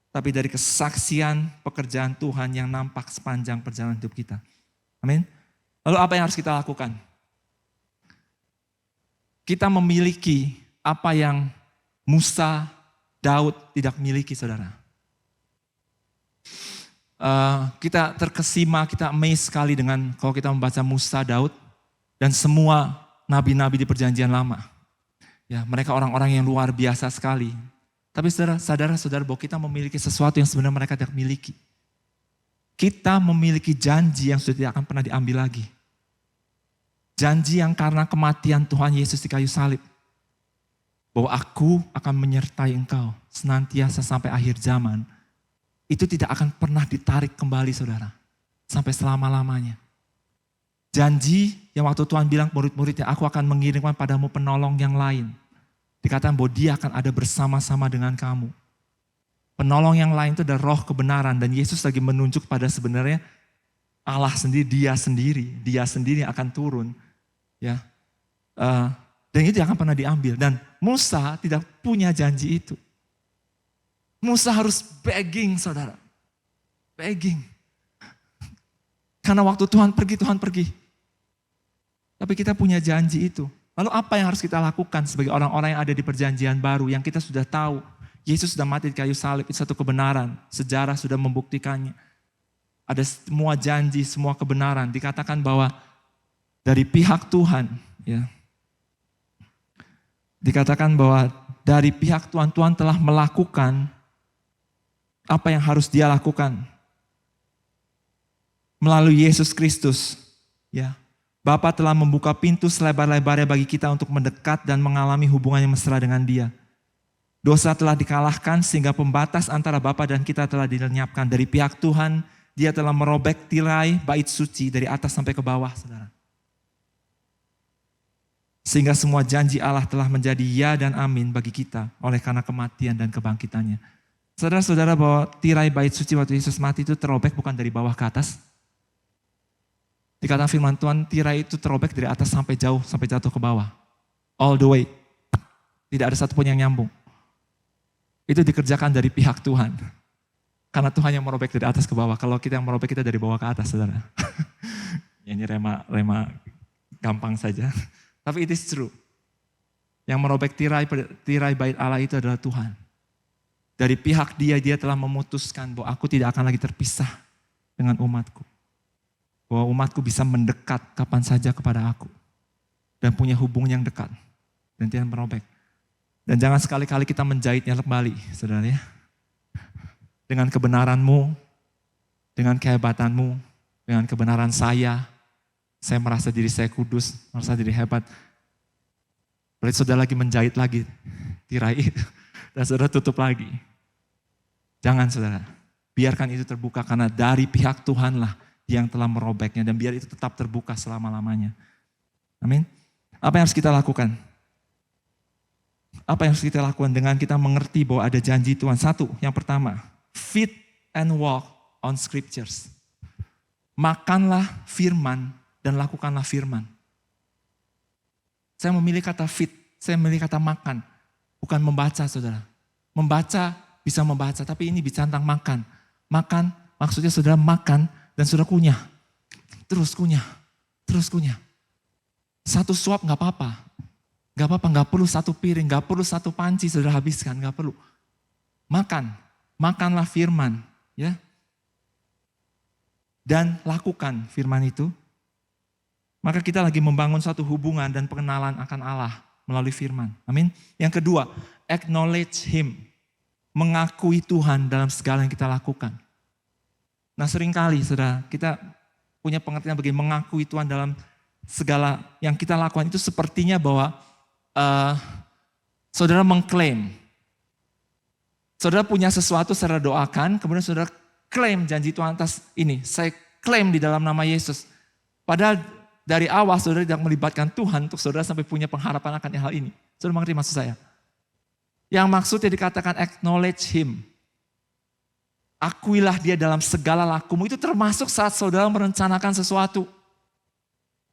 Tapi dari kesaksian pekerjaan Tuhan yang nampak sepanjang perjalanan hidup kita. Amin. Lalu apa yang harus kita lakukan? Kita memiliki apa yang Musa, Daud tidak miliki saudara. Kita terkesima, kita amazed sekali dengan kalau kita membaca Musa, Daud, dan semua nabi-nabi di perjanjian lama. Ya, mereka orang-orang yang luar biasa sekali. Tapi saudara-saudara bahwa kita memiliki sesuatu yang sebenarnya mereka tidak miliki. Kita memiliki janji yang sudah tidak akan pernah diambil lagi. Janji yang karena kematian Tuhan Yesus di kayu salib. Bahwa aku akan menyertai engkau senantiasa sampai akhir zaman. Itu tidak akan pernah ditarik kembali saudara. Sampai selama-lamanya. Janji yang waktu Tuhan bilang murid-muridnya, aku akan mengirimkan padamu penolong yang lain. Dikatakan bahwa dia akan ada bersama-sama dengan kamu. Penolong yang lain itu adalah roh kebenaran. Dan Yesus lagi menunjuk pada sebenarnya Allah sendiri, dia sendiri yang akan turun. Ya, dan itu akan pernah diambil. Dan Musa tidak punya janji itu. Musa harus begging saudara. Begging. Karena waktu Tuhan pergi. Tapi kita punya janji itu. Lalu apa yang harus kita lakukan sebagai orang-orang yang ada di perjanjian baru yang kita sudah tahu. Yesus sudah mati di kayu salib, itu satu kebenaran. Sejarah sudah membuktikannya. Ada semua janji, semua kebenaran. Dikatakan bahwa dari pihak Tuhan. Ya, dikatakan bahwa dari pihak Tuhan, Tuhan telah melakukan apa yang harus dia lakukan. Melalui Yesus Kristus. Ya. Bapa telah membuka pintu selebar-lebarnya bagi kita untuk mendekat dan mengalami hubungan yang mesra dengan dia. Dosa telah dikalahkan sehingga pembatas antara Bapa dan kita telah dilenyapkan. Dari pihak Tuhan, dia telah merobek tirai bait suci dari atas sampai ke bawah, saudara. Sehingga semua janji Allah telah menjadi ya dan amin bagi kita oleh karena kematian dan kebangkitannya. Saudara-saudara bahwa tirai bait suci waktu Yesus mati itu terobek bukan dari bawah ke atas. Dikatakan firman Tuhan, tirai itu terobek dari atas sampai jauh, sampai jatuh ke bawah. All the way. Tidak ada satupun yang nyambung. itu dikerjakan dari pihak Tuhan. Karena Tuhan yang merobek dari atas ke bawah. Kalau kita yang merobek, kita dari bawah ke atas, saudara. Ini rema gampang saja. Tapi it is true. Yang merobek tirai bait Allah itu adalah Tuhan. Dari pihak dia telah memutuskan bahwa aku tidak akan lagi terpisah dengan umatku. Bahwa umatku bisa mendekat kapan saja kepada aku. Dan punya hubungan yang dekat. Dan tidak merobek. Dan jangan sekali-kali kita menjahitnya kembali, saudara ya. Dengan kebenaranmu, dengan kehebatanmu, dengan kebenaran saya merasa diri saya kudus, merasa diri hebat. Berarti saudara lagi menjahit lagi tirai itu, dan saudara tutup lagi. Jangan saudara, biarkan itu terbuka karena dari pihak Tuhanlah yang telah merobeknya dan biar itu tetap terbuka selama-lamanya. Amin. Apa yang harus kita lakukan? Apa yang harus kita lakukan dengan kita mengerti bahwa ada janji Tuhan? Satu, yang pertama, feed and walk on scriptures. Makanlah firman dan lakukanlah firman. Saya memilih kata feed, saya memilih kata makan. Bukan membaca saudara. Membaca bisa membaca, tapi ini bicara tentang makan. Makan maksudnya saudara makan dan saudara kunyah. Terus kunyah, terus kunyah. Satu suap gak apa-apa. Gak apa-apa, gak perlu satu piring, gak perlu satu panci saudara habiskan, gak perlu. Makan, makanlah firman. Ya. Dan lakukan firman itu. Maka kita lagi membangun suatu hubungan dan pengenalan akan Allah melalui firman. Amin. Yang kedua, acknowledge Him. Mengakui Tuhan dalam segala yang kita lakukan. Nah seringkali saudara, kita punya pengertian bagi mengakui Tuhan dalam segala yang kita lakukan itu sepertinya bahwa saudara mengklaim. Saudara punya sesuatu, saudara doakan, kemudian saudara klaim janji Tuhan atas ini. Saya klaim di dalam nama Yesus. Padahal dari awal saudara tidak melibatkan Tuhan untuk saudara sampai punya pengharapan akan hal ini. Saudara mengerti maksud saya? Yang maksudnya dikatakan acknowledge Him. Akuilah dia dalam segala lakumu. Itu termasuk saat saudara merencanakan sesuatu.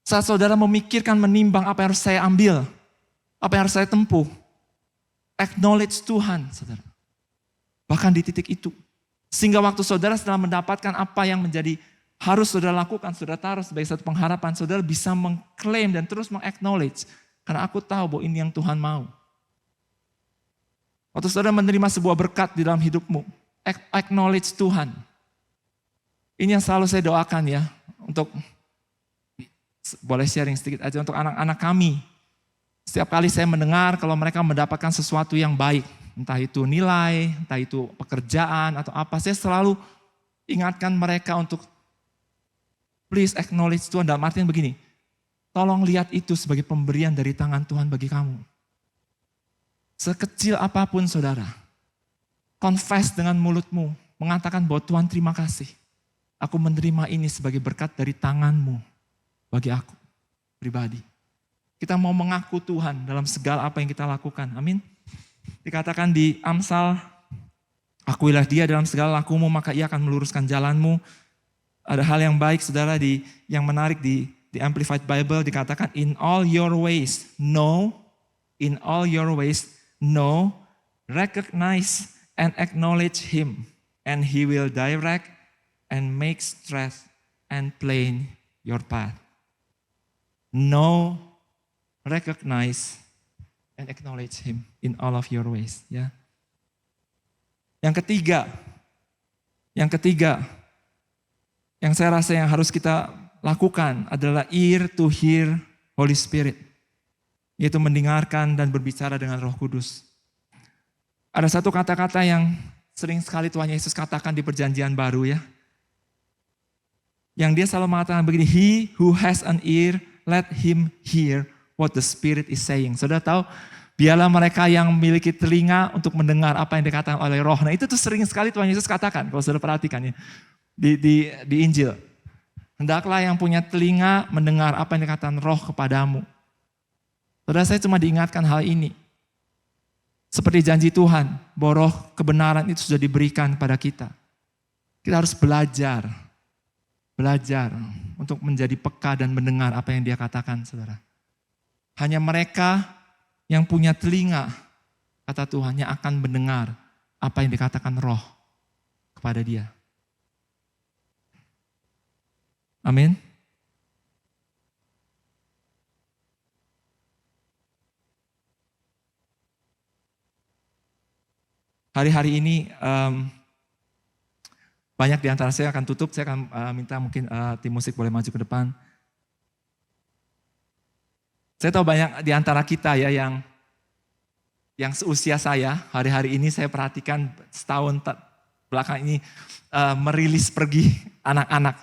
Saat saudara memikirkan, menimbang apa yang harus saya ambil. Apa yang harus saya tempuh. Acknowledge Tuhan, saudara. Bahkan di titik itu. Sehingga waktu saudara setelah mendapatkan apa yang menjadi harus saudara lakukan, saudara taruh sebagai satu pengharapan, saudara bisa mengklaim dan terus meng-acknowledge. Karena aku tahu bahwa ini yang Tuhan mau. Waktu saudara menerima sebuah berkat di dalam hidupmu, acknowledge Tuhan. Ini yang selalu saya doakan ya, untuk, boleh sharing sedikit aja untuk anak-anak kami. Setiap kali saya mendengar kalau mereka mendapatkan sesuatu yang baik, entah itu nilai, entah itu pekerjaan atau apa, saya selalu ingatkan mereka untuk please acknowledge Tuhan, dalam artian begini, tolong lihat itu sebagai pemberian dari tangan Tuhan bagi kamu. Sekecil apapun saudara, confess dengan mulutmu, mengatakan bahwa Tuhan terima kasih. Aku menerima ini sebagai berkat dari tanganmu bagi aku pribadi. Kita mau mengaku Tuhan dalam segala apa yang kita lakukan, amin. Dikatakan di Amsal, akuilah dia dalam segala lakumu, maka ia akan meluruskan jalanmu. Ada hal yang baik saudara yang menarik di Amplified Bible dikatakan in all your ways know, recognize and acknowledge Him and He will direct and make straight and plain your path. Know, recognize and acknowledge Him in all of your ways. Ya. Yang ketiga, yang saya rasa yang harus kita lakukan adalah ear to hear Holy Spirit. Yaitu mendengarkan dan berbicara dengan Roh Kudus. Ada satu kata-kata yang sering sekali Tuhan Yesus katakan di perjanjian baru ya. Yang dia selalu mengatakan begini, he who has an ear, let him hear what the Spirit is saying. Saudara tahu, biarlah mereka yang memiliki telinga untuk mendengar apa yang dikatakan oleh Roh. Nah itu tuh sering sekali Tuhan Yesus katakan, kalau saudara perhatikan ya. Di Injil. Hendaklah yang punya telinga mendengar apa yang dikatakan Roh kepadamu. Saudara, saya cuma diingatkan hal ini. Seperti janji Tuhan, bahwa Roh kebenaran itu sudah diberikan kepada kita. Kita harus belajar untuk menjadi peka dan mendengar apa yang Dia katakan, saudara. Hanya mereka yang punya telinga, kata Tuhan, yang akan mendengar apa yang dikatakan roh kepada dia. Amin. Hari-hari ini banyak di antara saya akan tutup, saya akan minta mungkin tim musik boleh maju ke depan. Saya tahu banyak di antara kita ya yang seusia saya, hari-hari ini saya perhatikan setahun belakang ini merilis pergi anak-anak.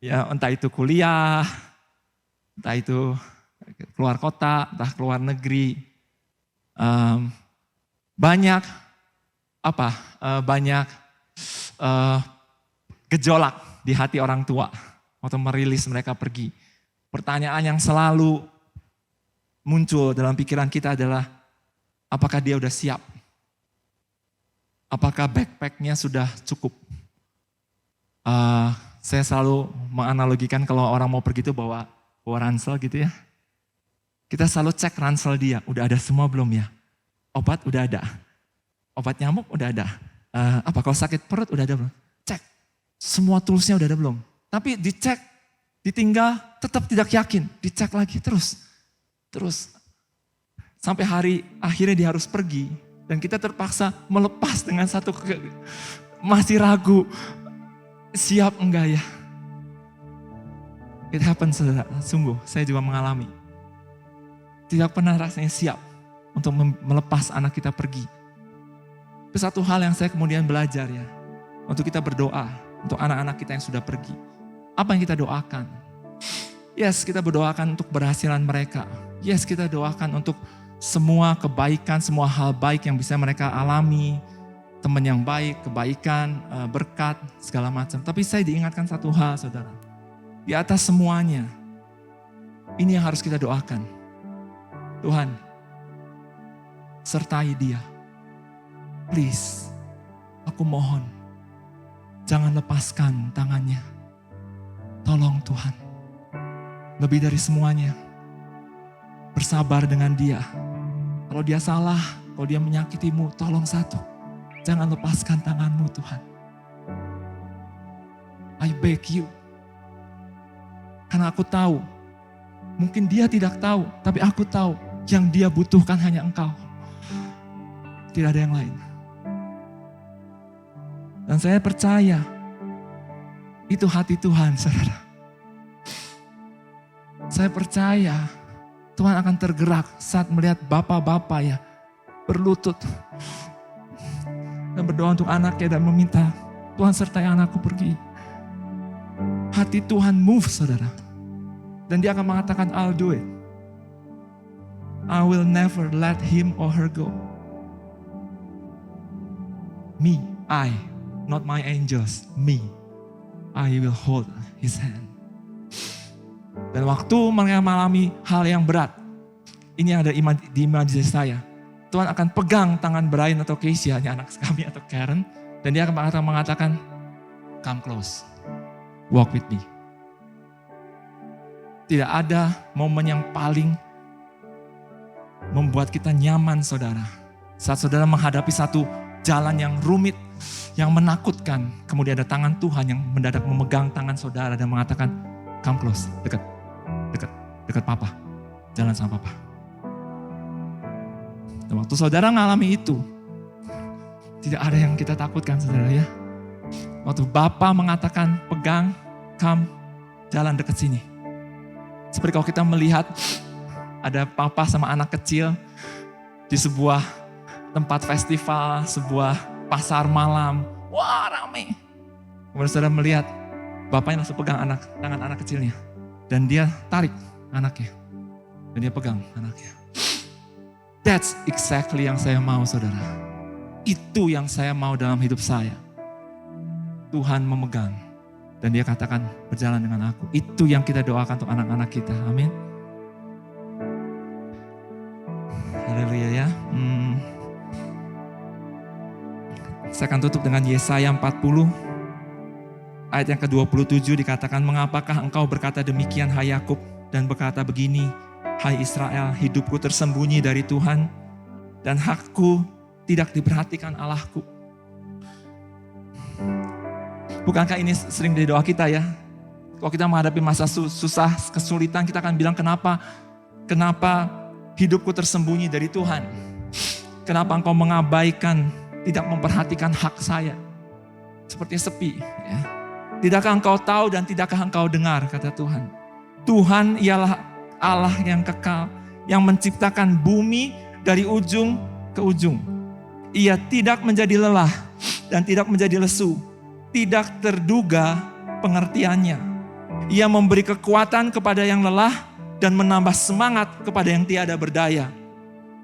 Ya, entah itu kuliah, entah itu keluar kota, entah keluar negeri. Banyak gejolak di hati orang tua waktu merilis mereka pergi. Pertanyaan yang selalu muncul dalam pikiran kita adalah, apakah dia udah siap? Apakah backpacknya sudah cukup? Saya selalu menganalogikan kalau orang mau pergi itu bawa ransel gitu ya. Kita selalu cek ransel dia, udah ada semua belum ya? Obat udah ada, obat nyamuk udah ada. Kalau sakit perut udah ada belum? Cek, semua toolsnya udah ada belum? Tapi dicek, ditinggal, tetap tidak yakin, dicek lagi terus. Sampai hari akhirnya dia harus pergi dan kita terpaksa melepas dengan satu masih ragu, siap enggak ya? It happens, saudara, sungguh saya juga mengalami. Tidak pernah rasanya siap untuk melepas anak kita pergi. Itu satu hal yang saya kemudian belajar ya. Untuk kita berdoa, untuk anak-anak kita yang sudah pergi. Apa yang kita doakan? Yes, kita berdoakan untuk keberhasilan mereka. Yes, kita doakan untuk semua kebaikan, semua hal baik yang bisa mereka alami. Teman yang baik, kebaikan, berkat, segala macam. Tapi saya diingatkan satu hal, saudara. Di atas semuanya, ini yang harus kita doakan. Tuhan, sertai dia. Please, aku mohon, jangan lepaskan tangannya. Tolong Tuhan, lebih dari semuanya, bersabar dengan dia. Kalau dia salah, kalau dia menyakitimu, tolong satu, jangan lepaskan tanganmu Tuhan. I beg you. Karena aku tahu, mungkin dia tidak tahu, tapi aku tahu yang dia butuhkan hanya Engkau. Tidak ada yang lain. Dan saya percaya, itu hati Tuhan, saudara. Saya percaya Tuhan akan tergerak saat melihat bapak-bapak ya berlutut dan berdoa untuk anaknya dan meminta, Tuhan sertai anakku pergi. Hati Tuhan move, saudara. Dan dia akan mengatakan, I'll do it. I will never let him or her go. Me, I, not my angels, me. I will hold his hand. Dan waktu mereka mengalami hal yang berat, ini ada di imajinasi saya. Tuhan akan pegang tangan Brian atau Keisha, anak kami atau Karen. Dan dia akan mengatakan, come close, walk with me. Tidak ada momen yang paling membuat kita nyaman, saudara. Saat saudara menghadapi satu jalan yang rumit, yang menakutkan. Kemudian ada tangan Tuhan yang mendadak memegang tangan saudara dan mengatakan, come close, dekat papa. Jalan sama papa. Dan waktu saudara mengalami itu, tidak ada yang kita takutkan, saudara ya. Waktu Bapa mengatakan, pegang, come, jalan dekat sini. Seperti kalau kita melihat ada papa sama anak kecil di sebuah tempat festival, sebuah pasar malam. Wah, rame. Kemudian saudara melihat bapaknya langsung pegang tangan anak kecilnya. Dan dia tarik anaknya. Dan dia pegang anaknya. That's exactly yang saya mau, saudara. Itu yang saya mau dalam hidup saya. Tuhan memegang. Dan dia katakan, berjalan dengan aku. Itu yang kita doakan untuk anak-anak kita. Amin. Haleluya ya. Saya akan tutup dengan Yesaya 40. Ayat yang ke-27 dikatakan, mengapakah engkau berkata demikian, hai Yakub, dan berkata begini, hai Israel, hidupku tersembunyi dari Tuhan, dan hakku tidak diperhatikan Allahku. Bukankah ini sering dari doa kita ya? Kalau kita menghadapi masa susah, kesulitan, kita akan bilang kenapa hidupku tersembunyi dari Tuhan? Kenapa engkau mengabaikan, tidak memperhatikan hak saya? Seperti sepi. Ya. Tidakkah engkau tahu dan tidakkah engkau dengar, kata Tuhan. Tuhan ialah Allah yang kekal, yang menciptakan bumi dari ujung ke ujung. Ia tidak menjadi lelah dan tidak menjadi lesu. Tidak terduga pengertiannya. Ia memberi kekuatan kepada yang lelah dan menambah semangat kepada yang tiada berdaya.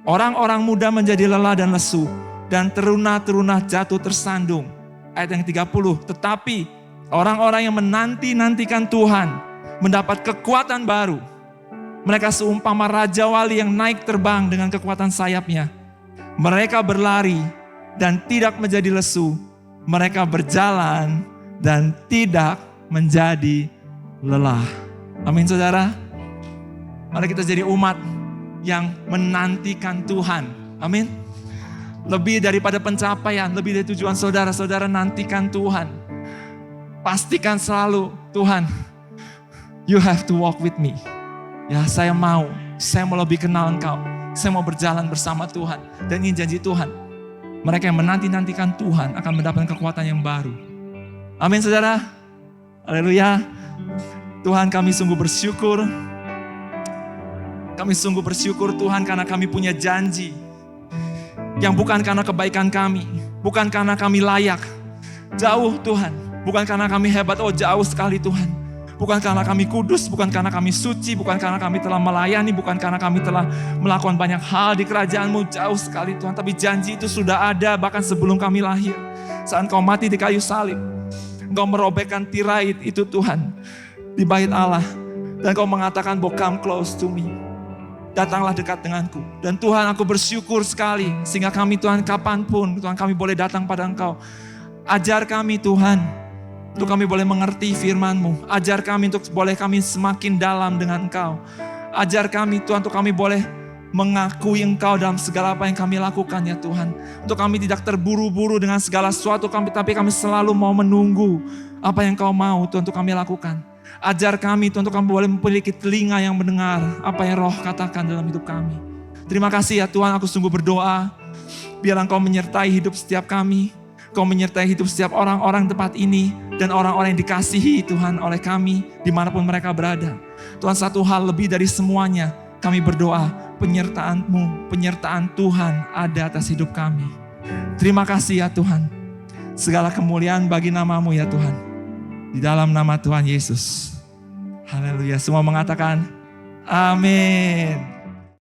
Orang-orang muda menjadi lelah dan lesu, dan teruna-teruna jatuh tersandung. Ayat yang 30, tetapi orang-orang yang menanti-nantikan Tuhan mendapat kekuatan baru. Mereka seumpama raja wali yang naik terbang dengan kekuatan sayapnya. Mereka berlari dan tidak menjadi lesu. Mereka berjalan dan tidak menjadi lelah. Amin saudara. Mari kita jadi umat yang menantikan Tuhan. Amin. Lebih daripada pencapaian, lebih dari tujuan saudara nantikan Tuhan. Pastikan selalu, Tuhan, you have to walk with me. Ya, saya mau lebih kenal Engkau. Saya mau berjalan bersama Tuhan. Dan ini janji Tuhan. Mereka yang menanti-nantikan Tuhan akan mendapatkan kekuatan yang baru. Amin saudara. Haleluya. Tuhan, kami sungguh bersyukur. Kami sungguh bersyukur Tuhan karena kami punya janji. Yang bukan karena kebaikan kami. Bukan karena kami layak. Jauh Tuhan. Bukan karena kami hebat. Oh jauh sekali Tuhan. Bukan karena kami kudus, bukan karena kami suci, bukan karena kami telah melayani, bukan karena kami telah melakukan banyak hal di kerajaan-Mu, jauh sekali Tuhan. Tapi janji itu sudah ada bahkan sebelum kami lahir. Saat Engkau mati di kayu salib, Engkau merobekkan tirai itu Tuhan, di bait Allah. Dan Engkau mengatakan, come close to me. Datanglah dekat denganku. Dan Tuhan, aku bersyukur sekali, sehingga kami Tuhan kapanpun, Tuhan kami boleh datang pada Engkau. Ajar kami Tuhan, untuk kami boleh mengerti firman-Mu. Ajar kami untuk boleh kami semakin dalam dengan Engkau. Ajar kami Tuhan untuk kami boleh mengakui Engkau dalam segala apa yang kami lakukan ya Tuhan. Untuk kami tidak terburu-buru dengan segala sesuatu, tapi kami selalu mau menunggu apa yang Engkau mau Tuhan untuk kami lakukan. Ajar kami Tuhan untuk kami boleh memiliki telinga yang mendengar apa yang Roh katakan dalam hidup kami. Terima kasih ya Tuhan, aku sungguh berdoa. Biar Engkau menyertai hidup setiap kami. Kau menyertai hidup setiap orang-orang tempat ini dan orang-orang yang dikasihi Tuhan oleh kami dimanapun mereka berada. Tuhan, satu hal lebih dari semuanya, kami berdoa penyertaan-Mu, penyertaan Tuhan ada atas hidup kami. Terima kasih ya Tuhan. Segala kemuliaan bagi nama-Mu ya Tuhan. Di dalam nama Tuhan Yesus. Haleluya. Semua mengatakan amin.